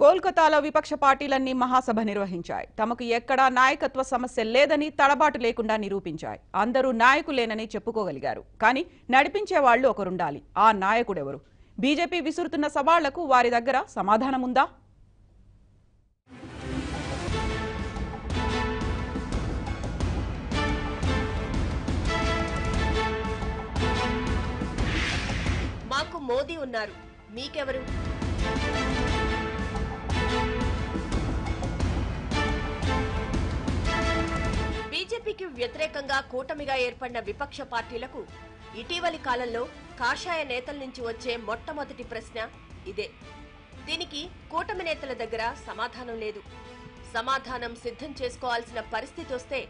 కోల్కతాలో విపక్ష పార్టీలన్నీ మహాసభ నిర్వహించాయి. తమకు ఎక్కడా నాయకత్వ సమస్య లేదని తడబాటు లేకుండా నిరూపించాయి. అందరూ నాయకులేనని చెప్పుకోగలిగారు. కానీ నడిపించే వాళ్ళు ఒకరుండాలి. ఆ నాయకుడెవరు? బీజేపీ విసురుతున్న సవాళ్లకు వారి దగ్గర సమాధానం ఉందా? మాకు మోదీ ఉన్నారు, మీకెవరు? బీజేపీకి వ్యతిరేకంగా కూటమిగా ఏర్పడిన విపక్ష పార్టీలకు ఇటీవలి కాలంలో కాషాయ నేతల నుంచి వచ్చే మొట్టమొదటి ప్రశ్న ఇదే. దీనికి కూటమి నేతల దగ్గర సమాధానం లేదు. సమాధానం సిద్ధం చేసుకోవాల్సిన పరిస్థితి వస్తే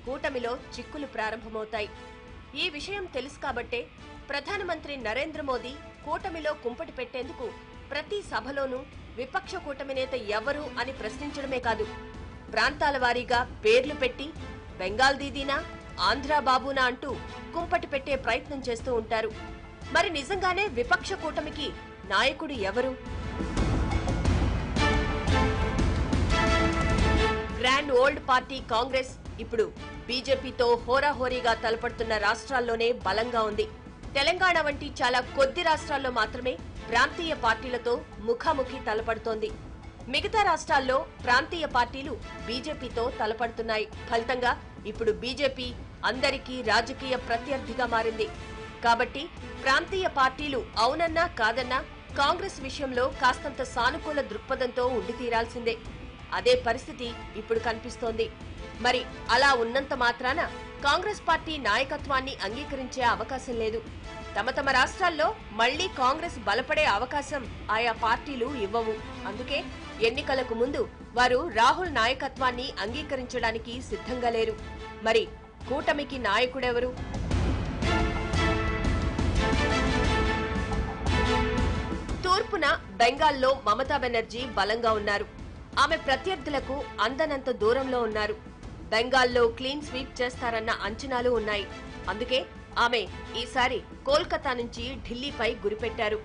కూటమిలో చిక్కులు ప్రారంభమవుతాయి. ఈ విషయం తెలుసు కాబట్టే ప్రధానమంత్రి నరేంద్ర మోదీ కూటమిలో కుంపటి పెట్టేందుకు ప్రతి సభలోనూ విపక్ష కూటమి నేత ఎవరు అని ప్రశ్నించడమే కాదు, ప్రాంతాల వారీగా పేర్లు పెట్టి బెంగాల్ దీదీనా, ఆంధ్రా బాబునా అంటూ కుంపటి పెట్టే ప్రయత్నం చేస్తూ ఉంటారు. మరి నిజంగానే విపక్ష కూటమికి నాయకుడు ఎవరు? గ్రాండ్ ఓల్డ్ పార్టీ కాంగ్రెస్ ఇప్పుడు బీజేపీతో హోరాహోరీగా తలపడుతున్న రాష్ట్రాల్లోనే బలంగా ఉంది. తెలంగాణ వంటి చాలా కొద్ది రాష్ట్రాల్లో మాత్రమే ప్రాంతీయ పార్టీలతో ముఖాముఖి తలపడుతోంది. మిగతా రాష్ట్రాల్లో ప్రాంతీయ పార్టీలు బీజేపీతో తలపడుతున్నాయి. ఫలితంగా ఇప్పుడు బీజేపీ అందరికీ రాజకీయ ప్రత్యర్థిగా మారింది. కాబట్టి ప్రాంతీయ పార్టీలు అవునన్నా కాదన్నా కాంగ్రెస్ విషయంలో కాస్తంత సానుకూల దృక్పథంతో ఉండి తీరాల్సిందే. అదే పరిస్థితి ఇప్పుడు కనిపిస్తోంది. మరి అలా ఉన్నంత మాత్రాన కాంగ్రెస్ పార్టీ నాయకత్వాన్ని అంగీకరించే అవకాశం లేదు. తమ తమ రాష్ట్రాల్లో మళ్లీ కాంగ్రెస్ బలపడే అవకాశం ఆయా పార్టీలు ఇవ్వవు. అందుకే ఎన్నికలకు ముందు వారు రాహుల్ నాయకత్వాన్ని అంగీకరించడానికి సిద్ధంగా లేరు. మరి కూటమికి నాయకుడెవరు? తూర్పున బెంగాల్లో మమతా బెనర్జీ బలంగా ఉన్నారు. ఆమె ప్రత్యర్థులకు అందనంత దూరంలో ఉన్నారు. బెంగాల్లో క్లీన్ స్వీప్ చేస్తారన్న అంచనాలు ఉన్నాయి. అందుకే ఆమె ఈసారి కోల్కతా నుంచి ఢిల్లీపై గురిపెట్టారు.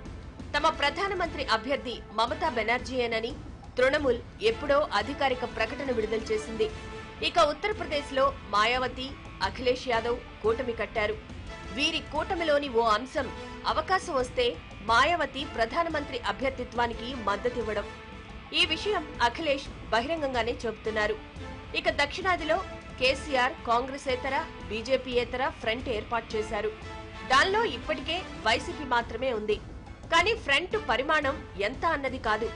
తమ ప్రధానమంత్రి అభ్యర్థి మమతా బెనర్జీయేనని తృణమూల్ ఎప్పుడో అధికారిక ప్రకటన విడుదల చేసింది. ఇక ఉత్తరప్రదేశ్ లో మాయావతి, అఖిలేష్ యాదవ్ కూటమి కట్టారు. వీరి కూటమిలోని ఓ అంశం అవకాశం వస్తే మాయావతి ప్రధానమంత్రి అభ్యర్థిత్వానికి మద్దతివ్వడం. ఈ విషయం అఖిలేష్ బహిరంగంగానే చెబుతున్నారు. ఇక దక్షిణాదిలో కేసీఆర్ కాంగ్రెసేతర, బీజేపీయేతర ఫ్రంట్ ఏర్పాటు చేశారు. దానిలో ఇప్పటికే వైసీపీ మాత్రమే ఉంది. కానీ ఫ్రంట్ పరిమాణం ఎంత అన్నది కాదు,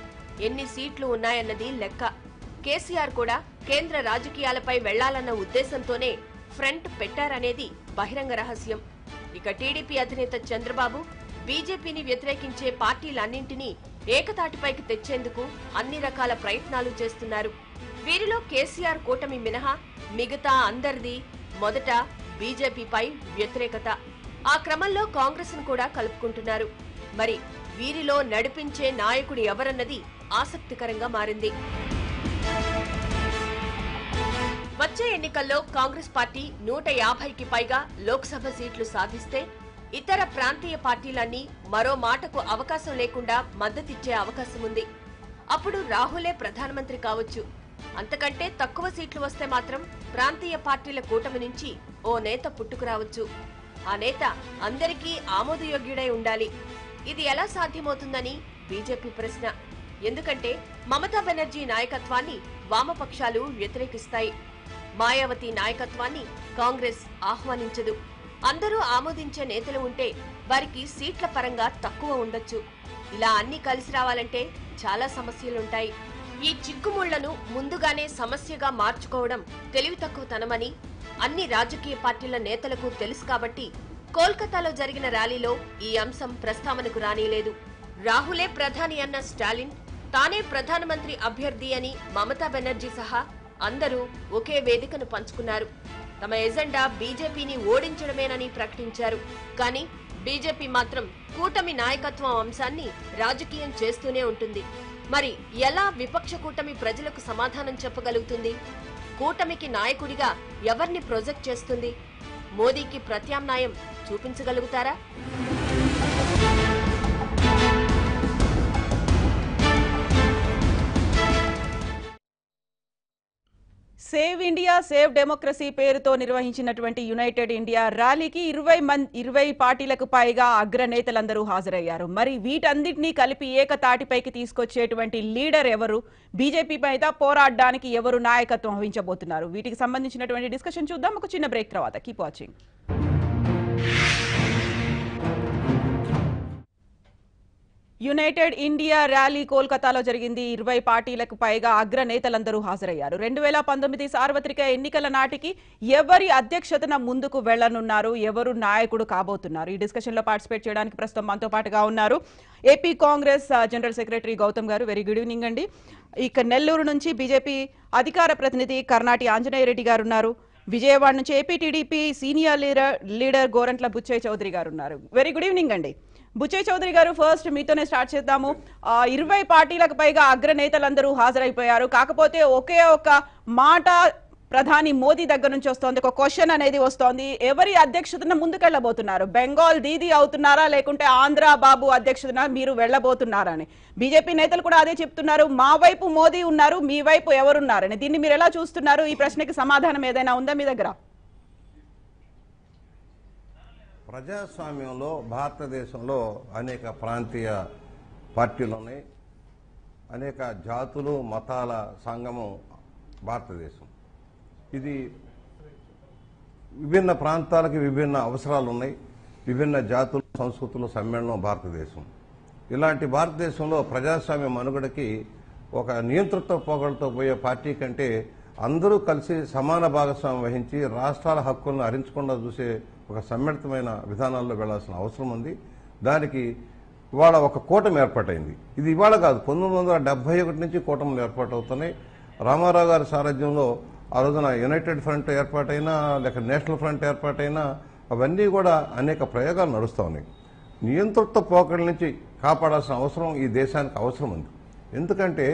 ఎన్ని సీట్లు ఉన్నాయన్నది లెక్క. కేసీఆర్ కూడా కేంద్ర రాజకీయాలపై వెళ్లాలన్న ఉద్దేశంతోనే ఫ్రంట్ పెట్టారనేది బహిరంగ రహస్యం. ఇక టీడీపీ అధినేత చంద్రబాబు బీజేపీని వ్యతిరేకించే పార్టీలన్నింటినీ ఏకతాటిపైకి తెచ్చేందుకు అన్ని రకాల ప్రయత్నాలు చేస్తున్నారు. వీరిలో కేసీఆర్ కూటమి మినహా మిగతా అందరిది మొదట బీజేపీపై వ్యతిరేకత. ఆ క్రమంలో కాంగ్రెస్ ను కూడా కలుపుకుంటున్నారు. మరి వీరిలో నడిపించే నాయకుడు ఎవరన్నది ఆసక్తికరంగా మారింది. వచ్చే ఎన్నికల్లో కాంగ్రెస్ పార్టీ 150కి పైగా లోక్సభ సీట్లు సాధిస్తే ఇతర ప్రాంతీయ పార్టీలన్నీ మరో మాటకు అవకాశం లేకుండా మద్దతిచ్చే అవకాశం ఉంది. అప్పుడు రాహులే ప్రధానమంత్రి కావచ్చు. అంతకంటే తక్కువ సీట్లు వస్తే మాత్రం ప్రాంతీయ పార్టీల కూటమి నుంచి ఓ నేత పుట్టుకురావచ్చు. ఆ నేత అందరికీ ఆమోదయోగ్యుడై ఉండాలి. ఇది ఎలా సాధ్యమవుతుందని బీజేపీ ప్రశ్న. ఎందుకంటే మమతా బెనర్జీ నాయకత్వాన్ని వామపక్షాలు వ్యతిరేకిస్తాయి. మాయావతి నాయకత్వాన్ని కాంగ్రెస్ ఆహ్వానించదు. అందరూ ఆమోదించే నేతలు ఉంటే వారికి సీట్ల పరంగా తక్కువ ఉండొచ్చు. ఇలా అన్ని కలిసి రావాలంటే చాలా సమస్యలుంటాయి. ఈ చిక్కుముళ్లను ముందుగానే సమస్యగా మార్చుకోవడం తెలివి తక్కువతనమని అన్ని రాజకీయ పార్టీల నేతలకు తెలుసు. కాబట్టి కోల్కతాలో జరిగిన ర్యాలీలో ఈ అంశం ప్రస్తావనకు రానీలేదు. రాహులే ప్రధాని అన్న స్టాలిన్ తానే ప్రధానమంత్రి అభ్యర్థి అని మమతా బెనర్జీ సహా అందరూ ఒకే వేదికను పంచుకున్నారు. తమ ఎజెండా బీజేపీని ఓడించడమేనని ప్రకటించారు. కానీ బీజేపీ మాత్రం కూటమి నాయకత్వం అంశాన్ని రాజకీయం చేస్తూనే ఉంటుంది. మరి ఎలా విపక్ష కూటమి ప్రజలకు సమాధానం చెప్పగలుగుతుంది? కూటమికి నాయకుడిగా ఎవరిని ప్రొజెక్ట్ చేస్తుంది? మోదీకి ప్రత్యామ్నాయం చూపించగలుగుతారా? సేవ్ ఇండియా సేవ్ డెమోక్రసీ పేరుతో నిర్వహించినటువంటి యునైటెడ్ ఇండియా ర్యాలీకి 20 పార్టీలకు పైగా అగ్రనేతలందరూ హాజరయ్యారు. మరి వీటన్నిటినీ కలిపి ఏకతాటిపైకి తీసుకొచ్చేటువంటి లీడర్ ఎవరు, బీజేపీ పైన పోరాడడానికి ఎవరు నాయకత్వం వహించబోతున్నారు? వీటికి సంబంధించినటువంటి డిస్కషన్ చూద్దాం ఒక చిన్న బ్రేక్ తర్వాత. Keep watching. United India rally కోల్కతాలో జరిగింది. 20 పార్టీలకు పైగా అగ్రనేతలందరూ హాజరయ్యారు. 2019 సార్వత్రిక ఎన్నికల నాటికి ఎవరి అధ్యక్షతన ముందుకు వెళ్లనున్నారు, ఎవరు నాయకుడు కాబోతున్నారు? ఈ డిస్కషన్ లో పార్టిసిపేట్ చేయడానికి ప్రస్తుతం మనతో పాటుగా ఉన్నారు AP Congress general secretary Gautam గారు. వెరీ గుడ్ ఈవినింగ్ అండి. ఇక నెల్లూరు నుంచి బీజేపీ అధికార ప్రతినిధి కర్నాటి ఆంజనేయ రెడ్డి గారు ఉన్నారు. విజయవాడ నుంచి AP TDP senior leader Gorantla Butchaiah Chowdary garu ఉన్నారు. వెరీ గుడ్ ఈవినింగ్ అండి. బుచ్చయ్య చౌదరి గారు, ఫస్ట్ మీతోనే స్టార్ట్ చేద్దాము. 20 పార్టీలకు పైగా అగ్రనేతలందరూ హాజరైపోయారు. కాకపోతే ఒకే ఒక మాట ప్రధాని మోదీ దగ్గర నుంచి వస్తోంది, ఒక క్వశ్చన్ అనేది వస్తోంది. ఎవరి అధ్యక్షతన ముందుకెళ్లబోతున్నారు? బెంగాల్ దీదీ అవుతున్నారా, లేకుంటే ఆంధ్ర బాబు అధ్యక్షతన మీరు వెళ్లబోతున్నారా అని బీజేపీ నేతలు కూడా అదే చెప్తున్నారు. మా వైపు మోదీ ఉన్నారు, మీ వైపు ఎవరున్నారని. దీన్ని మీరు ఎలా చూస్తున్నారు? ఈ ప్రశ్నకి సమాధానం ఏదైనా ఉందా మీ దగ్గర? ప్రజాస్వామ్యంలో భారతదేశంలో అనేక ప్రాంతీయ పార్టీలు ఉన్నాయి, అనేక జాతులు మతాల సంగమం భారతదేశం. ఇది విభిన్న ప్రాంతాలకి విభిన్న అవసరాలు ఉన్నాయి, విభిన్న జాతులు సంస్కృతుల సమ్మేళనం భారతదేశం. ఇలాంటి భారతదేశంలో ప్రజాస్వామ్య మనుగడకి ఒక నియంతృత్వ పోగడతో పోయే పార్టీ కంటే అందరూ కలిసి సమాన భాగస్వామ్యం వహించి రాష్ట్రాల హక్కులను హరించకుండా చూసే ఒక సమ్మిళితమైన విధానాల్లో వెళ్లాల్సిన అవసరం ఉంది. దానికి ఇవాళ ఒక కూటమి ఏర్పాటైంది. ఇది ఇవాళ కాదు, 1971 నుంచి కూటములు ఏర్పాటవుతున్నాయి. రామారావు గారి సారథ్యంలో ఆ రోజున యునైటెడ్ ఫ్రంట్ ఏర్పాటైనా, లేక నేషనల్ ఫ్రంట్ ఏర్పాటైనా అవన్నీ కూడా అనేక ప్రయోగాలు నడుస్తూ ఉన్నాయి. నియంతృత్వ పోకడల నుంచి కాపాడాల్సిన అవసరం ఈ దేశానికి అవసరం ఉంది. ఎందుకంటే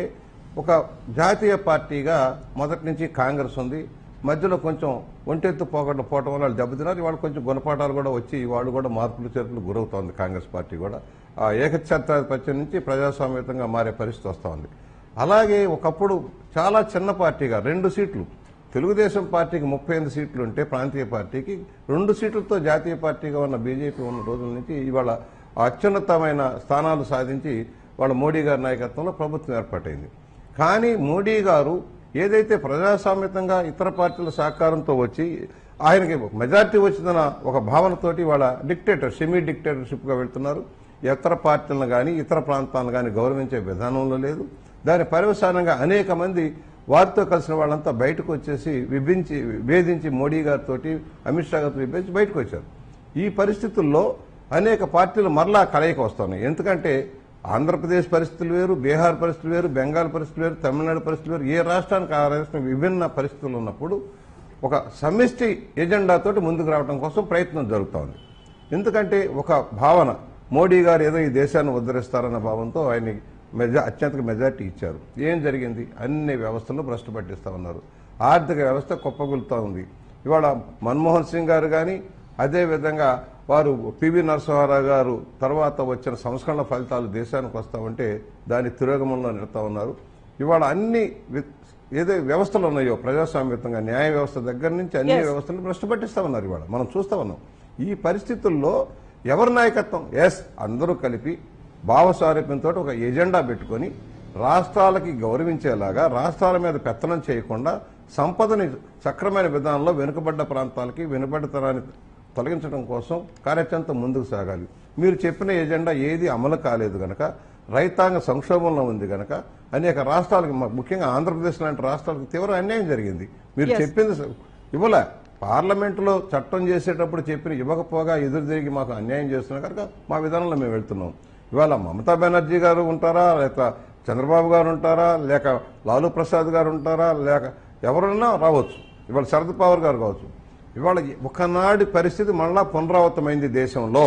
ఒక జాతీయ పార్టీగా మొదటి నుంచి కాంగ్రెస్ ఉంది, మధ్యలో కొంచెం ఒంటెత్తు పోగొట్ల పోవటం వల్ల వాళ్ళు దెబ్బతిన్నారు. వాళ్ళు కొంచెం గుణపాఠాలు కూడా వచ్చి వాళ్ళు కూడా మార్పులు చేర్పులు గురవుతోంది. కాంగ్రెస్ పార్టీ కూడా ఆ ఏకఛత్రాధిపత్యం నుంచి ప్రజాస్వామ్యతంగా మారే పరిస్థితి వస్తూ ఉంది. అలాగే ఒకప్పుడు చాలా చిన్న పార్టీగా 2 సీట్లు, తెలుగుదేశం పార్టీకి 38 సీట్లు ఉంటే ప్రాంతీయ పార్టీకి 2 సీట్లతో జాతీయ పార్టీగా ఉన్న బీజేపీ ఉన్న రోజుల నుంచి ఇవాళ అత్యున్నతమైన స్థానాలు సాధించి వాళ్ళ మోడీ గారి నాయకత్వంలో ప్రభుత్వం ఏర్పాటైంది. కానీ మోడీ గారు ఏదైతే ప్రజాస్వామ్యతంగా ఇతర పార్టీల సహకారంతో వచ్చి ఆయనకి మెజార్టీ వచ్చిందన్న ఒక భావనతోటి వాళ్ళ సెమీ డిక్టేటర్షిప్ గా వెళ్తున్నారు. ఇతర పార్టీలను కానీ ఇతర ప్రాంతాలను కానీ గౌరవించే విధానంలో లేదు. దాని పర్యవసానంగా అనేక మంది వారితో కలిసిన వాళ్ళంతా బయటకు వచ్చేసి వేధించి మోడీ గారితో అమిత్ షా గారితో విభేదించి బయటకు వచ్చారు. ఈ పరిస్థితుల్లో అనేక పార్టీలు మరలా కలయిక వస్తున్నాయి. ఎందుకంటే ఆంధ్రప్రదేశ్ పరిస్థితులు వేరు, బీహార్ పరిస్థితులు వేరు, బెంగాల్ పరిస్థితులు వేరు, తమిళనాడు పరిస్థితులు వేరు. ఏ రాష్ట్రానికి ఆ రాష్ట్రం విభిన్న పరిస్థితులు ఉన్నప్పుడు ఒక సమిష్టి ఎజెండాతోటి ముందుకు రావడం కోసం ప్రయత్నం జరుగుతోంది. ఎందుకంటే ఒక భావన, మోడీ గారు ఏదో ఈ దేశాన్ని ఉద్ధరిస్తారన్న భావంతో ఆయన అత్యంత మెజార్టీ ఇచ్చారు. ఏం జరిగింది? అన్ని వ్యవస్థలు భ్రష్టు పట్టిస్తా ఉన్నారు. ఆర్థిక వ్యవస్థ కుప్పగొలుతూ ఉంది. ఇవాళ మన్మోహన్ సింగ్ గారు కానీ, అదేవిధంగా వారు పివి నరసింహారావు గారు తర్వాత వచ్చిన సంస్కరణ ఫలితాలు దేశానికి వస్తామంటే దాని తిరోగమనంలో నిలుతా ఉన్నారు. ఇవాళ అన్ని ఏదో వ్యవస్థలు ఉన్నాయో ప్రజాస్వామ్యంగా న్యాయ వ్యవస్థ దగ్గర నుంచి అన్ని వ్యవస్థలు భ్రష్టు పట్టిస్తా ఉన్నారు. ఇవాళ మనం చూస్తా ఉన్నాం. ఈ పరిస్థితుల్లో ఎవరి నాయకత్వం? అందరూ కలిపి భావస్వారూప్యంతో ఒక ఎజెండా పెట్టుకుని రాష్ట్రాలకి గౌరవించేలాగా, రాష్ట్రాల మీద పెత్తనం చేయకుండా సంపదని సక్రమైన విధానంలో వెనుకబడ్డ ప్రాంతాలకి వెనుకబడ్డతనాన్ని తొలగించడం కోసం కార్యాచరణతో ముందుకు సాగాలి. మీరు చెప్పిన ఎజెండా ఏది అమలు కాలేదు గనక, రైతాంగ సంక్షోభంలో ఉంది గనక అనేక రాష్ట్రాలకు, ముఖ్యంగా ఆంధ్రప్రదేశ్ లాంటి రాష్ట్రాలకు తీవ్ర అన్యాయం జరిగింది. మీరు చెప్పింది ఇవ్వలే. పార్లమెంటులో చట్టం చేసేటప్పుడు చెప్పిన ఇవ్వకపోగా ఎదురు తిరిగి మాకు అన్యాయం చేస్తున్నా కనుక మా విధానంలో మేము వెళ్తున్నాం. ఇవాళ మమతా బెనర్జీ గారు ఉంటారా, లేక చంద్రబాబు గారు ఉంటారా, లేక లాలూ ప్రసాద్ గారు ఉంటారా, లేక ఎవరన్నా రావచ్చు, ఇవాళ శరద్ పవార్ గారు కావచ్చు. ఇవాళ ఒకనాటి పరిస్థితి మళ్ళా పునరావృతమైంది దేశంలో.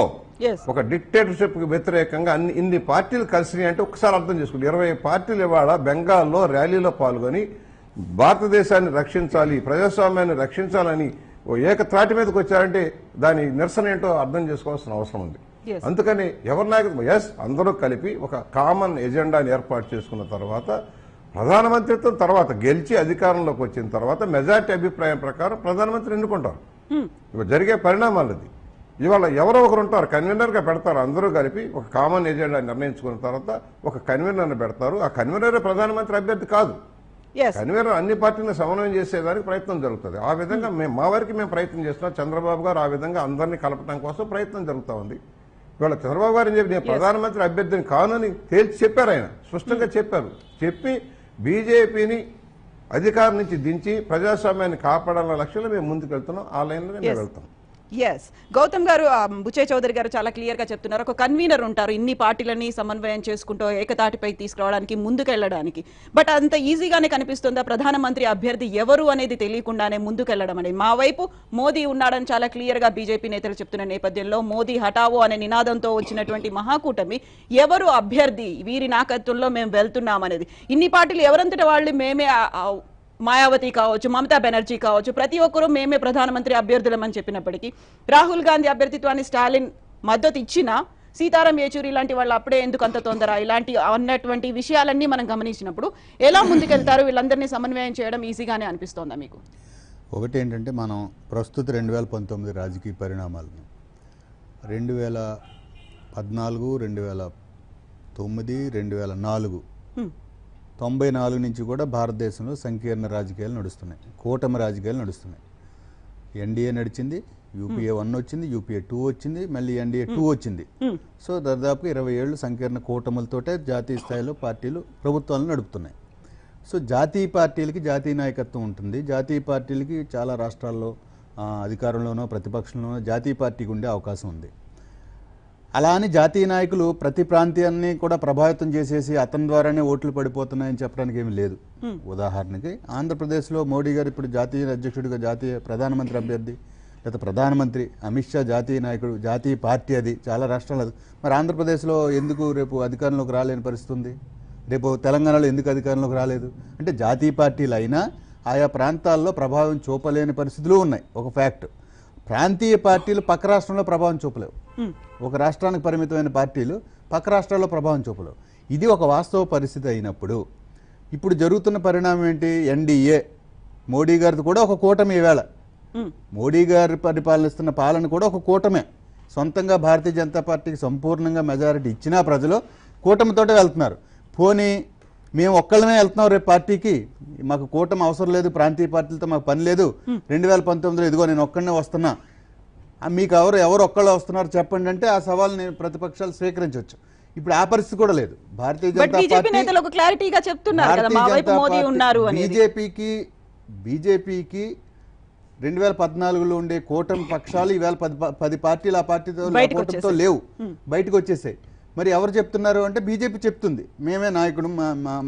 ఒక డిక్టేటర్షిప్ కి వ్యతిరేకంగా ఇన్ని పార్టీలు కలిసినాయి అంటే ఒకసారి అర్థం చేసుకోండి. 20 పార్టీలు ఇవాళ బెంగాల్లో ర్యాలీలో పాల్గొని భారతదేశాన్ని రక్షించాలి, ప్రజాస్వామ్యాన్ని రక్షించాలని ఏకత్రాటి మీదకి వచ్చారంటే దాని నిరసన ఏంటో అర్థం చేసుకోవాల్సిన అవసరం ఉంది. అందుకని ఎవరి నాయకత్వం? అందరూ కలిపి ఒక కామన్ ఎజెండాని ఏర్పాటు చేసుకున్న తర్వాత ప్రధానమంత్రిత్వం తర్వాత గెలిచి అధికారంలోకి వచ్చిన తర్వాత మెజార్టీ అభిప్రాయం ప్రకారం ప్రధానమంత్రి ఎన్నుకుంటారు. ఇప్పుడు జరిగే పరిణామాలు అది. ఇవాళ ఎవరో ఒకరు ఉంటారు, కన్వీనర్గా పెడతారు. అందరూ కలిపి ఒక కామన్ ఎజెండా నిర్ణయించుకున్న తర్వాత ఒక కన్వీనర్ని పెడతారు. ఆ కన్వీనరే ప్రధానమంత్రి అభ్యర్థి కాదు. కన్వీనర్ అన్ని పార్టీలను సమన్వయం చేసేదానికి ప్రయత్నం జరుగుతుంది. ఆ విధంగా మా వారికి మేము ప్రయత్నం చేస్తున్నాం. చంద్రబాబు గారు ఆ విధంగా అందరినీ కలపడం కోసం ప్రయత్నం జరుగుతూ ఉంది. ఇవాళ చంద్రబాబు గారు చెప్పి నేను ప్రధానమంత్రి అభ్యర్థిని కానని తేల్చి చెప్పారు. ఆయన స్పష్టంగా చెప్పారు. చెప్పి బీజేపీని అధికారం నుంచి దించి ప్రజాస్వామ్యాన్ని కాపాడాలన్న లక్ష్యంలో మేము ముందుకు వెళ్తున్నాం. ఆ లైన్లో మేము వెళ్తాం. ఎస్ గౌతమ్ గారు, బుచ్చే చౌదరి గారు చాలా క్లియర్ గా చెప్తున్నారు. ఒక కన్వీనర్ ఉంటారు ఇన్ని పార్టీలని సమన్వయం చేసుకుంటూ ఏకతాటిపై తీసుకురావడానికి, ముందుకెళ్లడానికి. బట్ అంత ఈజీగానే కనిపిస్తుందా ప్రధానమంత్రి అభ్యర్థి ఎవరు అనేది తెలియకుండానే ముందుకెళ్లడం అనేది? మా వైపు మోదీ ఉన్నాడని చాలా క్లియర్ గా బీజేపీ నేతలు చెప్తున్న నేపథ్యంలో మోదీ హఠావో అనే నినాదంతో వచ్చినటువంటి మహాకూటమి ఎవరు అభ్యర్థి, వీరి నాయకత్వంలో మేము వెళ్తున్నామనేది ఇన్ని పార్టీలు ఎవరంతటి వాళ్ళు మేమే, మాయావతి కావచ్చు, మమతా బెనర్జీ కావచ్చు, ప్రతి ఒక్కరూ మేమే ప్రధానమంత్రి అభ్యర్థులమని చెప్పినప్పటికీ రాహుల్ గాంధీ అభ్యర్థిత్వాన్ని స్టాలిన్ మద్దతు ఇచ్చినా సీతారాం యేచూరి ఇలాంటి వాళ్ళు అప్పుడే ఎందుకు అంత తొందర, ఇలాంటి అన్నటువంటి విషయాలన్నీ మనం గమనించినప్పుడు ఎలా ముందుకెళ్తారు? వీళ్ళందరినీ సమన్వయం చేయడం ఈజీగానే అనిపిస్తోందా మీకు? ఒకటి ఏంటంటే మనం ప్రస్తుత 2019 రాజకీయ పరిణామాలను 2014, 2009, 2004 94 నుంచి కూడా భారతదేశంలో సంకీర్ణ రాజకీయాలు నడుస్తున్నాయి, కూటమి రాజకీయాలు నడుస్తున్నాయి. ఎన్డీఏ నడిచింది, యూపీఏ 1 వచ్చింది, యూపీఏ 2 వచ్చింది, మళ్ళీ ఎన్డీఏ 2 వచ్చింది. సో దాదాపు 20 ఏళ్ళు సంకీర్ణ కూటములతోటే జాతీయ స్థాయిలో పార్టీలు ప్రభుత్వాలను నడుపుతున్నాయి. సో జాతీయ పార్టీలకి జాతీయ నాయకత్వం ఉంటుంది. జాతీయ పార్టీలకి చాలా రాష్ట్రాల్లో అధికారంలోనో ప్రతిపక్షంలోనో జాతీయ పార్టీకి ఉండే అవకాశం ఉంది. అలా అని జాతీయ నాయకులు ప్రతి ప్రాంతాన్ని కూడా ప్రభావితం చేసేసి అతని ద్వారానే ఓట్లు పడిపోతున్నాయని చెప్పడానికి ఏమీ లేదు. ఉదాహరణకి ఆంధ్రప్రదేశ్లో మోడీ గారు ఇప్పుడు జాతీయ అధ్యక్షుడిగా, జాతీయ ప్రధానమంత్రి అభ్యర్థి, లేదా ప్రధానమంత్రి అమిత్ షా జాతీయ నాయకుడు, జాతీయ పార్టీ అది చాలా రాష్ట్రాలు. మరి ఆంధ్రప్రదేశ్లో ఎందుకు రేపు అధికారంలోకి రాలేని పరిస్థితి ఉంది? రేపు తెలంగాణలో ఎందుకు అధికారంలోకి రాలేదు? అంటే జాతీయ పార్టీలు అయినా ఆయా ప్రాంతాల్లో ప్రభావం చూపలేని పరిస్థితులు ఉన్నాయి. ఒక ఫ్యాక్ట్. ప్రాంతీయ పార్టీలు పక్క రాష్ట్రంలో ప్రభావం చూపలేవు. ఒక రాష్ట్రానికి పరిమితమైన పార్టీలు పక్క రాష్ట్రాల్లో ప్రభావం చూపలేవు. ఇది ఒక వాస్తవ పరిస్థితి అయినప్పుడు ఇప్పుడు జరుగుతున్న పరిణామం ఏంటి? ఎన్డీఏ మోడీ గారిది కూడా ఒక కూటమి. ఈవేళ మోడీ గారు పరిపాలనిస్తున్న పాలన కూడా ఒక కూటమే. సొంతంగా భారతీయ జనతా పార్టీకి సంపూర్ణంగా మెజారిటీ ఇచ్చినా ప్రజలు కూటమితోటే వెళ్తున్నారు. పోనీ మేము ఒక్కళ్ళమే వెళ్తున్నాం రేపు పార్టీకి, మాకు కూటమి అవసరం లేదు, ప్రాంతీయ పార్టీలతో మాకు పని లేదు, 2019లో ఇదిగో నేను ఒక్కడనే వస్తున్నా, మీకు ఎవరు ఒక్కళ్ళు వస్తున్నారు చెప్పండి అంటే ఆ సవాల్ని ప్రతిపక్షాలు స్వీకరించవచ్చు. ఇప్పుడు ఆ పరిస్థితి కూడా లేదు. భారతీయ జనతా పార్టీ బీజేపీకి 2014లో ఉండే కూటమి పక్షాలు ఈవేళ 10 పార్టీలు ఆ పార్టీతో లేవు, బయటకు వచ్చేసాయి. మరి ఎవరు చెప్తున్నారు అంటే బీజేపీ చెప్తుంది మేమే నాయకుడు,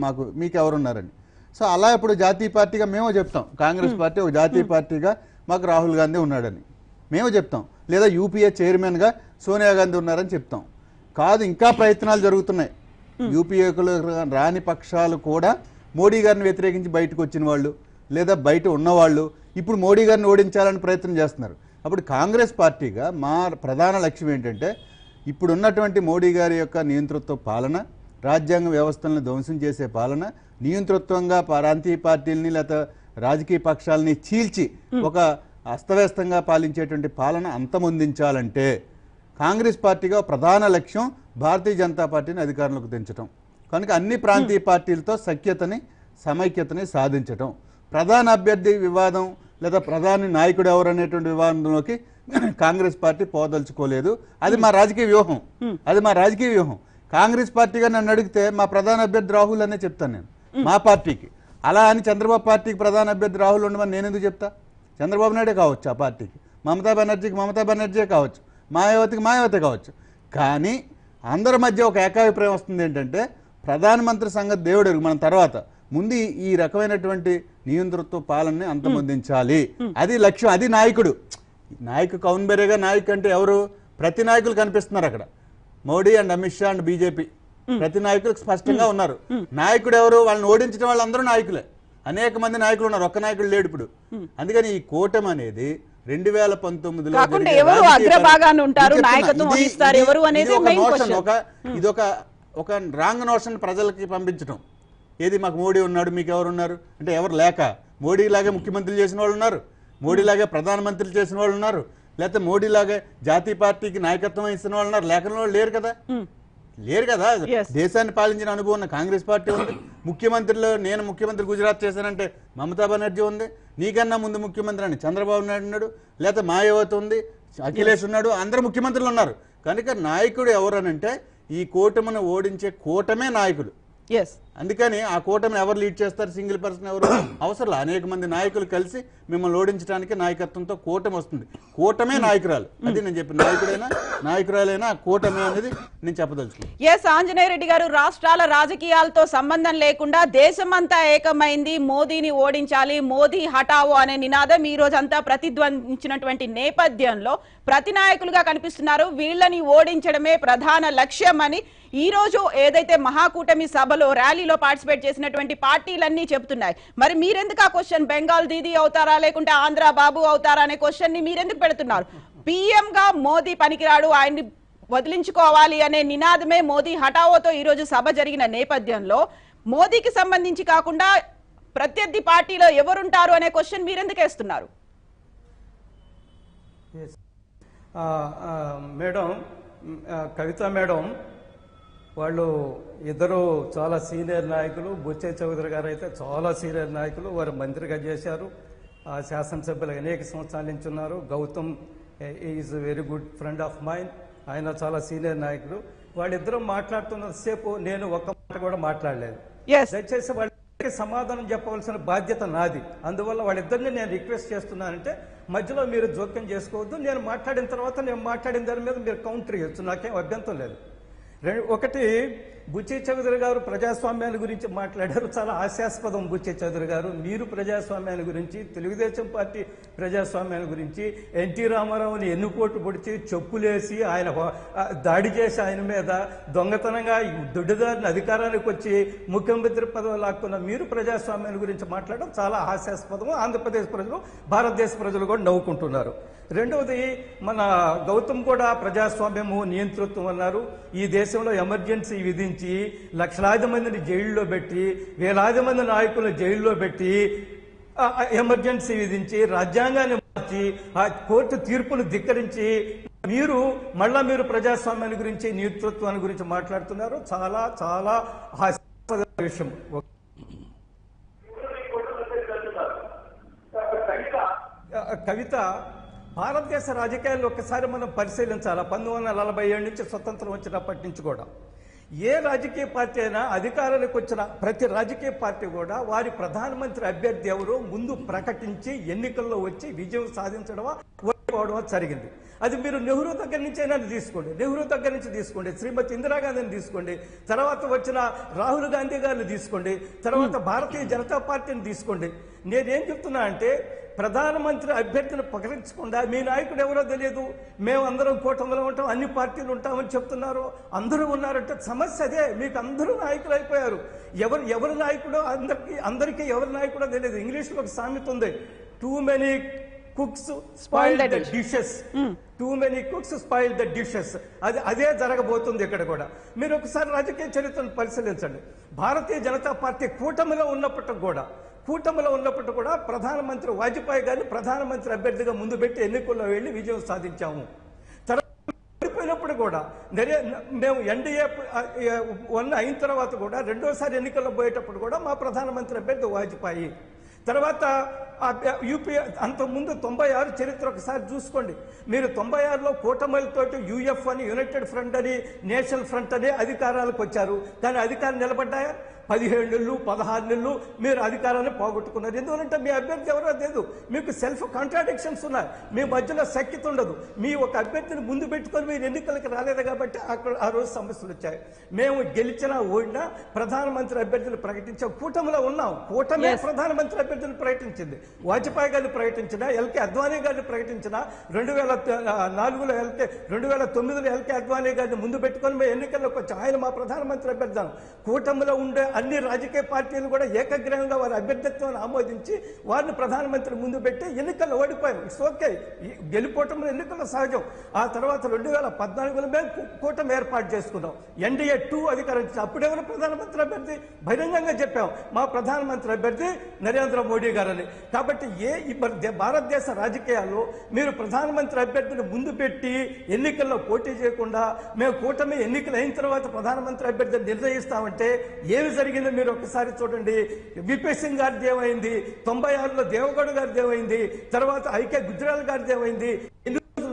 మాకు మీకు ఎవరున్నారని. సో అలా ఇప్పుడు జాతీయ పార్టీగా మేము చెప్తాం, కాంగ్రెస్ పార్టీ ఒక జాతీయ పార్టీగా మాకు రాహుల్ గాంధీ ఉన్నాడని మేము చెప్తాం, లేదా యూపీఏ చైర్మన్గా సోనియా గాంధీ ఉన్నారని చెప్తాం. కాదు, ఇంకా ప్రయత్నాలు జరుగుతున్నాయి. యూపీఏకులు రాని పక్షాలు కూడా మోడీ గారిని వ్యతిరేకించి బయటకు వచ్చిన వాళ్ళు లేదా బయట ఉన్నవాళ్ళు ఇప్పుడు మోడీ గారిని ఓడించాలని ప్రయత్నం చేస్తున్నారు. అప్పుడు కాంగ్రెస్ పార్టీగా మా ప్రధాన లక్ష్యం ఏంటంటే ఇప్పుడు ఉన్నటువంటి మోడీ గారి యొక్క నియంతృత్వ పాలన, రాజ్యాంగ వ్యవస్థలను ధ్వంసం చేసే పాలన, నియంతృత్వంగా ప్రాంతీయ పార్టీలని లేదా రాజకీయ పక్షాలని చీల్చి ఒక అస్తవ్యస్తంగా పాలించేటువంటి పాలన అంతమొందించాలంటే కాంగ్రెస్ పార్టీగా ప్రధాన లక్ష్యం భారతీయ జనతా పార్టీని అధికారంలోకి దించడం. కనుక అన్ని ప్రాంతీయ పార్టీలతో సమైక్యతని సాధించడం. ప్రధాన అభ్యర్థి వివాదం లేదా ప్రధాని నాయకుడు ఎవరు అనేటువంటి వివాదంలోకి కాంగ్రెస్ పార్టీ పోదలుచుకోలేదు. అది మా రాజకీయ వ్యూహం. కాంగ్రెస్ పార్టీగా నన్ను అడిగితే మా ప్రధాన అభ్యర్థి రాహుల్ అనే చెప్తాను నేను మా పార్టీకి. అలా అని చంద్రబాబు పార్టీకి ప్రధాన అభ్యర్థి రాహుల్ ఉండమని నేను ఎందుకు చెప్తా? చంద్రబాబు నాయుడే కావచ్చు ఆ పార్టీకి, మమతా బెనర్జీ కావచ్చు, మాయావతి కావచ్చు. కానీ అందరి మధ్య ఒక ఏకాభిప్రాయం వస్తుంది ఏంటంటే ప్రధానమంత్రి సంగతి దేవుడు మన తర్వాత, ముందు ఈ రకమైనటువంటి నియంతృత్వ పాలనని అంతమొందించాలి. అది లక్ష్యం, అది నాయకుడు. కౌన్ బెరేగా నాయకు అంటే ఎవరు? ప్రతి నాయకులు కనిపిస్తున్నారు అక్కడ. Modi and Amit Shah and BJP ప్రతి నాయకులు స్పష్టంగా ఉన్నారు. నాయకుడు ఎవరు? వాళ్ళని ఓడించడం వాళ్ళందరూ నాయకులే. అనేక మంది నాయకులు ఉన్నారు, ఒక్క నాయకుడు లేడు ఇప్పుడు. అందుకని ఈ కూటమి అనేది 2019లో ఇది ఒక రాంగ్ నోషన్ ప్రజలకి పంపించడం. ఏది మాకు మోడీ ఉన్నాడు మీకు ఎవరు ఉన్నారు అంటే ఎవరు లేక మోడీలాగే ముఖ్యమంత్రులు చేసిన వాళ్ళు ఉన్నారు, మోడీలాగే ప్రధానమంత్రులు చేసిన వాళ్ళు ఉన్నారు, లేకపోతే మోడీలాగే జాతీయ పార్టీకి నాయకత్వం ఇస్తున్న వాళ్ళు ఉన్నారు, లేఖన వాళ్ళు లేరు కదా. దేశాన్ని పాలించిన అనుభవం ఉన్న కాంగ్రెస్ పార్టీ ఉంది. ముఖ్యమంత్రిలో నేను ముఖ్యమంత్రి గుజరాత్ చేశానంటే మమతా బెనర్జీ ఉంది, నీకన్నా ముందు ముఖ్యమంత్రి అని చంద్రబాబు నాయుడు ఉన్నాడు, లేకపోతే మాయావతి ఉంది, అఖిలేష్ ఉన్నాడు, అందరు ముఖ్యమంత్రులు ఉన్నారు. కనుక నాయకుడు ఎవరనంటే ఈ కూటమిని ఓడించే కూటమే నాయకులు. అందుకని ఆ కూటమిని ఎవరు లీడ్ చేస్తారు, సింగిల్ పర్సన్ ఎవరు అవసరం. అనేక మంది నాయకులు కలిసి మిమ్మల్ని ఓడించడానికి నాయకత్వంతో కూటమి వస్తుంది. కూటమే నాయకురాలు. అది నేను చెప్పిన నాయకుడైనా నాయకురాలైనా ఆ కూటమి అనేది నేను చెప్పదలుచుకున్నాను. ఆంజనేయ రెడ్డి గారు, రాష్ట్రాల రాజకీయాలతో సంబంధం లేకుండా దేశమంతా ఏకమైంది, మోదీని ఓడించాలి, మోదీ హఠావో అనే నినాదం ఈ రోజంతా ప్రతిధ్వనించినటువంటి నేపథ్యంలో ప్రతి నాయకులుగా కనిపిస్తున్నారు. వీళ్ళని ఓడించడమే ప్రధాన లక్ష్యం అని ఈ రోజు ఏదైతే మహాకూటమి సభలో ర్యాలీలో పార్టిసిపేట్ చేసినటువంటి పార్టీలన్నీ చెప్తున్నాయి. మరి మీరెందుకు ఆ క్వశ్చన్ బెంగాల్ దీదీ అవుతారా లేకుంటే ఆంధ్ర బాబు అవుతారా అనే క్వశ్చన్ ని మీరెందుకు పెడుతున్నారు? పీఎం గా మోదీ పనికిరాడు, ఆయన్ని వదిలించుకోవాలి అనే నినాదమే మోదీ హఠావోతో ఈ రోజు సభ జరిగిన నేపథ్యంలో మోదీకి సంబంధించి కాకుండా ప్రత్యర్థి పార్టీలో ఎవరుంటారు అనే క్వశ్చన్ మీరెందుకు వేస్తున్నారు? మేడం, కవిత మేడం వాళ్ళు ఇద్దరు చాలా సీనియర్ నాయకులు. బుచ్చే చౌదరి గారు అయితే చాలా సీనియర్ నాయకులు, వారు మంత్రిగా చేశారు, శాసనసభ్యులు అనేక సంవత్సరాల నుంచి ఉన్నారు. Gautam is very good friend of mine, ఆయన చాలా సీనియర్ నాయకులు. వాళ్ళిద్దరూ మాట్లాడుతున్నంతసేపు నేను ఒక్క మాట కూడా మాట్లాడలేదు. దయచేసి వాళ్ళకి సమాధానం చెప్పవలసిన బాధ్యత నాది. అందువల్ల వాళ్ళిద్దరిని నేను రిక్వెస్ట్ చేస్తున్నానంటే మధ్యలో మీరు జోక్యం చేసుకోవద్దు. నేను మాట్లాడిన తర్వాత నేను మాట్లాడిన దాని మీద మీరు కౌంటర్ ఇవ్వచ్చు, నాకేం అభ్యంతరం లేదు. ఒకటి, బుచ్చే చౌదరి గారు ప్రజాస్వామ్యాన్ని గురించి మాట్లాడారు, చాలా హాస్యాస్పదం. బుచ్చే చౌదరి గారు, మీరు ప్రజాస్వామ్యాన్ని గురించి, తెలుగుదేశం పార్టీ ప్రజాస్వామ్యాన్ని గురించి, ఎన్టీ రామారావుని ఎన్నుపోటు పొడిచి చెప్పులేసి ఆయన దాడి చేసి ఆయన మీద దొంగతనంగా దొడ్డిదారిని అధికారానికి వచ్చి ముఖ్యమంత్రి పదవి లాక్కున్న మీరు ప్రజాస్వామ్యాన్ని గురించి మాట్లాడడం చాలా హాస్యాస్పదం. ఆంధ్రప్రదేశ్ ప్రజలు, భారతదేశ ప్రజలు కూడా నవ్వుకుంటున్నారు. రెండవది, మన గౌతమ్ కూడా ప్రజాస్వామ్యము నియంతృత్వం అన్నారు. ఈ దేశంలో ఎమర్జెన్సీ విధించి లక్షలాది మందిని జైల్లో పెట్టి, వేలాది మంది నాయకులను జైల్లో పెట్టి, ఎమర్జెన్సీ విధించి, రాజ్యాంగాన్ని మార్చి, ఆ కోర్టు తీర్పును ధిక్కరించి మీరు ప్రజాస్వామ్యాన్ని గురించి, నియంతృత్వాన్ని గురించి మాట్లాడుతున్నారు. చాలా చాలా హాస్యాస్పద విషయం. కవిత, భారతదేశ రాజకీయాల్లో ఒక్కసారి మనం పరిశీలించాలా. 1947 నుంచి స్వతంత్రం వచ్చినప్పటి నుంచి కూడా ఏ రాజకీయ పార్టీ అయినా అధికారానికి వచ్చిన ప్రతి రాజకీయ పార్టీ కూడా వారి ప్రధానమంత్రి అభ్యర్థి ఎవరో ముందు ప్రకటించి ఎన్నికల్లో వచ్చి విజయం సాధించడమా ఓడిపోవడమా జరిగింది. అది మీరు నెహ్రూ దగ్గర నుంచి అయినా తీసుకోండి, నెహ్రూ దగ్గర నుంచి తీసుకోండి, శ్రీమతి ఇందిరాగాంధీని తీసుకోండి, తర్వాత వచ్చిన రాహుల్ గాంధీ గారిని తీసుకోండి, తర్వాత భారతీయ జనతా పార్టీని తీసుకోండి. నేనేం చెప్తున్నా అంటే, ప్రధానమంత్రి అభ్యర్థిని ప్రకటించకుండా మీ నాయకుడు ఎవరో తెలియదు, మేము అందరం కూటమిలో ఉంటాం, అన్ని పార్టీలు ఉంటామని చెప్తున్నారు, అందరూ ఉన్నారంటే సమస్య అదే. మీకు అందరూ నాయకులు అయిపోయారు. ఎవరి నాయకుడో అందరికీ ఎవరి నాయకుడో తెలియదు. ఇంగ్లీష్లో ఒక సామెత ఉంది, too many cooks spoil the dishes. Too many cooks spoil the dishes. అదే జరగబోతుంది ఇక్కడ కూడా. మీరు ఒకసారి రాజకీయ చరిత్రను పరిశీలించండి. భారతీయ జనతా పార్టీ కూటమిలో ఉన్నప్పటికీ కూడా ప్రధానమంత్రి వాజ్పేయి గారిని ప్రధానమంత్రి అభ్యర్థిగా ముందు పెట్టి ఎన్నికల్లో వెళ్లి విజయం సాధించాము. ఓడిపోయినప్పుడు కూడా మేము ఎన్డీఏ అయిన తర్వాత కూడా రెండోసారి ఎన్నికల్లో పోయేటప్పుడు కూడా మా ప్రధానమంత్రి అభ్యర్థి వాజ్పేయి. తర్వాత యూపీ అంతకుముందు 96 చరిత్ర ఒకసారి చూసుకోండి. మీరు 96లో కూటమిలతోటి యూఎఫ్ అని, యునైటెడ్ ఫ్రంట్ అని, నేషనల్ ఫ్రంట్ అని అధికారాలకు వచ్చారు. కానీ అధికారం నిలబడ్డాయా? 17 నెలలు 16 నెలలు మీరు అధికారాన్ని పోగొట్టుకున్నారు. ఎందుకంటే మీ అభ్యర్థి ఎవరో లేదు, మీకు సెల్ఫ్ కాంట్రాడిక్షన్స్ ఉన్నాయి, మీ మధ్యలో సఖ్యత ఉండదు. మీ ఒక అభ్యర్థిని ముందు పెట్టుకొని మీరు ఎన్నికలకు రాలేదు కాబట్టి అక్కడ ఆ రోజు సమస్యలు వచ్చాయి. మేము గెలిచినా ఓడినా ప్రధానమంత్రి అభ్యర్థులు ప్రకటించాం. కూటమిలో ఉన్నాం, కూటమి ప్రధానమంత్రి అభ్యర్థులు ప్రకటించింది. వాజ్పేయి గారిని ప్రకటించిన, ఎల్కే అద్వానీ గారిని ప్రకటించిన, 2004లో 2009లో ఎల్కే అద్వానీ గారిని ముందు పెట్టుకొని మేము ఎన్నికల్లోకి వచ్చాం. ఆయన మా ప్రధానమంత్రి అభ్యర్థి. కూటమిలో ఉండే అన్ని రాజకీయ పార్టీలు కూడా ఏకగ్రీవంగా వారి అభ్యర్థిత్వాన్ని ఆమోదించి వారిని ప్రధానమంత్రి ముందు పెట్టి ఎన్నికల్లో ఓడిపోయారు. ఇట్స్ ఓకే, గెలుపోవటం ఎన్నికల్లో సహజం. ఆ తర్వాత 2014లో మేము కూటమి ఏర్పాటు చేసుకున్నాం, NDA 2 అధికారం. అప్పుడెవరు ప్రధానమంత్రి అభ్యర్థి? బహిరంగంగా చెప్పాం, మా ప్రధానమంత్రి అభ్యర్థి నరేంద్ర మోడీ గారని. కాబట్టి భారతదేశ రాజకీయాల్లో మీరు ప్రధానమంత్రి అభ్యర్థిని ముందు పెట్టి ఎన్నికల్లో పోటీ చేయకుండా మేము కూటమి ఎన్నికలు అయిన తర్వాత ప్రధానమంత్రి అభ్యర్థిని నిర్ణయిస్తామంటే ఏమి జరిగిందో మీరు ఒక్కసారి చూడండి. విపి సింగ్ గారిది ఏమైంది, 96లో దేవగౌడ గారిది ఏమైంది, తర్వాత ఐకే గుజ్రాల్ గారిది ఏమైంది,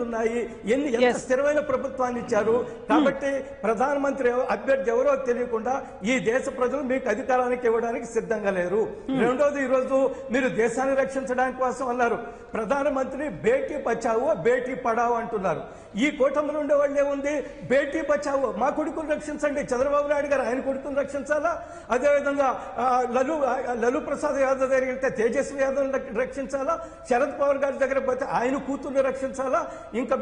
ఉన్నాయి, ఎంత స్థిరమైన ప్రభుత్వాన్ని ఇచ్చారు. కాబట్టి ప్రధానమంత్రి అభ్యర్థి ఎవరో తెలియకుండా ఈ దేశ ప్రజలు మీకు అధికారానికి ఇవ్వడానికి సిద్ధంగా లేరు. రెండోది, ఈ రోజు మీరు దేశాన్ని రక్షించడానికి కోసం అన్నారు. ప్రధానమంత్రి బేటీ బచావో బేటీ పడావో అంటున్నారు. ఈ కూటమిలో ఉండే వాళ్ళు ఏముంది? బేటీ బచావో, మా కొడుకును రక్షించండి. చంద్రబాబు నాయుడు గారు ఆయన కొడుకును రక్షించాలా, అదేవిధంగా లలు ప్రసాద్ యాదవ్ దగ్గర వెళ్తే తేజస్వి యాదవ్ రక్షించాలా, శరద్ పవార్ గారి దగ్గర పోతే ఆయన కూతుర్ని రక్షించాలా, ఇంకా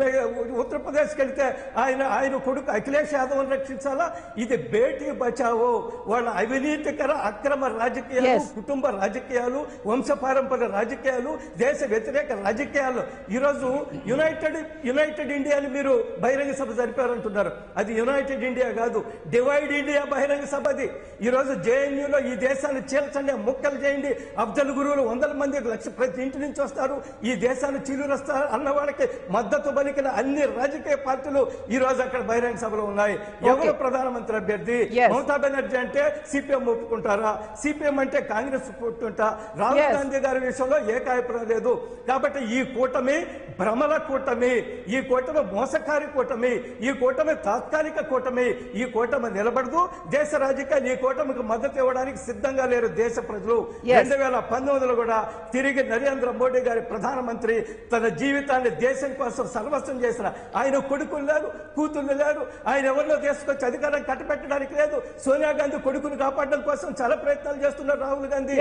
ఉత్తరప్రదేశ్కి వెళ్తే ఆయన కొడుకు అఖిలేష్ యాదవ్ రక్షించాలా. ఇది బేటీ బచావో. వాళ్ళ అవినీతికర అక్రమ రాజకీయాలు, కుటుంబ రాజకీయాలు, వంశపారంపర్య రాజకీయాలు, దేశ వ్యతిరేక రాజకీయాలు. ఈరోజు యునైటెడ్ ఇండియాని మీరు బహిరంగ సభ జరిపారంటున్నారు. అది యునైటెడ్ ఇండియా కాదు, డివైడ్ ఇండియా బహిరంగ సభ. అది ఈరోజు జేఎన్యూలో ఈ దేశాన్ని చీల్చండి, ముక్కలు చేయండి, అబ్జల్ గురువులు 100 మంది, లక్ష ప్రతి ఇంటి నుంచి వస్తారు, ఈ దేశాన్ని చీలురస్తారు అన్న వాళ్ళకి మద్దతు పలికిన అన్ని రాజకీయ పార్టీలు ఈ రోజు అక్కడ బహిరంగ సభలో ఉన్నాయి. ఎవరు ప్రధానమంత్రి అభ్యర్థి? మమతా బెనర్జీ అంటే సిపిఎం ఒప్పుకుంటారా? సిపిఎం అంటే కాంగ్రెస్ ఒప్పుకుంటా? రాహుల్ గాంధీ గారి విషయంలో ఏకాభిప్రాయం లేదు. కాబట్టి ఈ కూటమి భ్రమల కూటమి, ఈ కూటమి మోసకారి కూటమి, ఈ కూటమి తాత్కాలిక కూటమి. ఈ కూటమి నిలబడదు. దేశ రాజకీయాలు ఈ కూటమికి మద్దతు ఇవ్వడానికి సిద్ధంగా లేరు దేశ ప్రజలు. 2019లో కూడా తిరిగి నరేంద్ర మోడీ గారి ప్రధానమంత్రి తన జీవితాన్ని దేశం కోసం సర్వస్వం చేసిన ఆయన కొడుకులు లేరు, కూతుళ్ళు లేరు. ఆయన ఎవరిలో తీసుకొచ్చి అధికారం కట్టబెట్టడానికి లేదు. సోనియా గాంధీ కొడుకును కాపాడడం కోసం చాలా ప్రయత్నాలు చేస్తున్నారు రాహుల్ గాంధీ.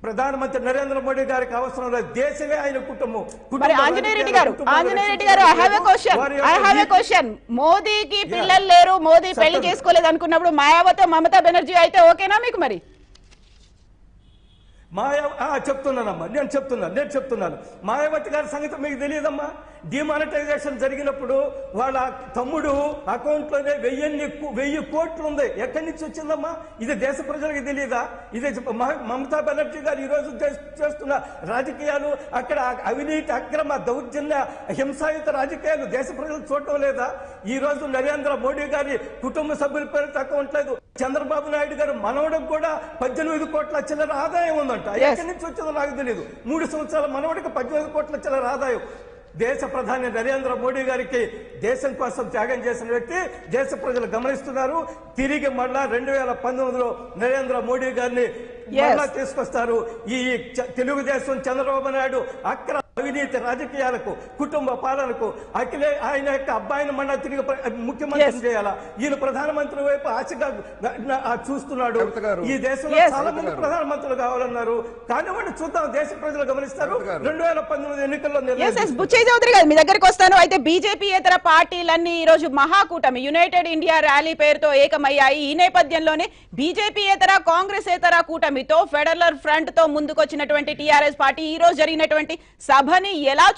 ప్రధానమంత్రి నరేంద్ర మోడీ గారికి అవసరం లేదు, దేశమే ఆయన కుటుంబం. మోదీకి పిల్లలు లేరు, మోదీ పెళ్లి చేసుకోలేదు అనుకున్నప్పుడు మాయావతి మమతా బెనర్జీ అయితే ఓకేనా మీకు? మరి చెప్తున్నానమ్మా, నేను చెప్తున్నాను. మాయావతి గారి సంగతి మీకు తెలియదమ్మా. డిమానిటైజేషన్ జరిగినప్పుడు వాళ్ళ తమ్ముడు అకౌంట్ లోనే 1000 కోట్లు ఉంది. ఎక్కడి నుంచి వచ్చిందమ్మా? ఇది దేశ ప్రజలకు తెలియదా? ఇది మమతా బెనర్జీ గారు ఈ రోజు చేస్తున్న రాజకీయాలు, అక్కడ అవినీతి, అక్రమ, దౌర్జన్య, హింసాయుత రాజకీయాలు దేశ ప్రజలు చూడటం లేదా? ఈ రోజు నరేంద్ర మోడీ గారి కుటుంబ సభ్యుల పేరుతో అకౌంట్ లేదు. చంద్రబాబు నాయుడు గారు మనవడికి కూడా 18 కోట్ల చిల్లర ఆదాయం ఉందంట. ఎక్కడి నుంచి వచ్చిందో నాకు తెలియదు. 3 సంవత్సరాల మనవడికి 18 కోట్ల చిల్లర ఆదాయం. దేశ ప్రధాని నరేంద్ర మోడీ గారికి దేశం కోసం త్యాగం చేసిన వ్యక్తి దేశ ప్రజలు గమనిస్తున్నారు. తిరిగి మళ్ళా 2019లో నరేంద్ర మోడీ గారిని మళ్ళా తీసుకొస్తారు. ఈ తెలుగుదేశం చంద్రబాబు నాయుడు అక్రమ అవినీతి రాజకీయాలకు, కుటుంబ పాలనకు, ఆయన యొక్క అబ్బాయిని మళ్ళా తిరిగి ముఖ్యమంత్రి చేయాలా? ఈయన ప్రధానమంత్రి వైపు ఆశగా చూస్తున్నాడు. ఈ దేశంలో చాలా మంది ప్రధానమంత్రులు కావాలన్నారు. కానీ వాళ్ళు చూద్దాం, దేశ ప్రజలు గమనిస్తారు. 2019 ఎన్నికల్లో చౌదరి గారు మీ దగ్గరికి వస్తాను. అయితే బీజేపీ ఇతర పార్టీలన్నీ ఈ రోజు మహాకూటమి యునైటెడ్ ఇండియా ర్యాలీ పేరుతో ఏకమయ్యాయి. ఈ నేపథ్యంలోనే బీజేపీ ఇతర కాంగ్రెస్ ఇతర కూటమితో ఫెడరల్ ఫ్రంట్ తో ముందుకొచ్చినటువంటి టీఆర్ఎస్ పార్టీ ఈ రోజు జరిగినటువంటి సభని ఎలా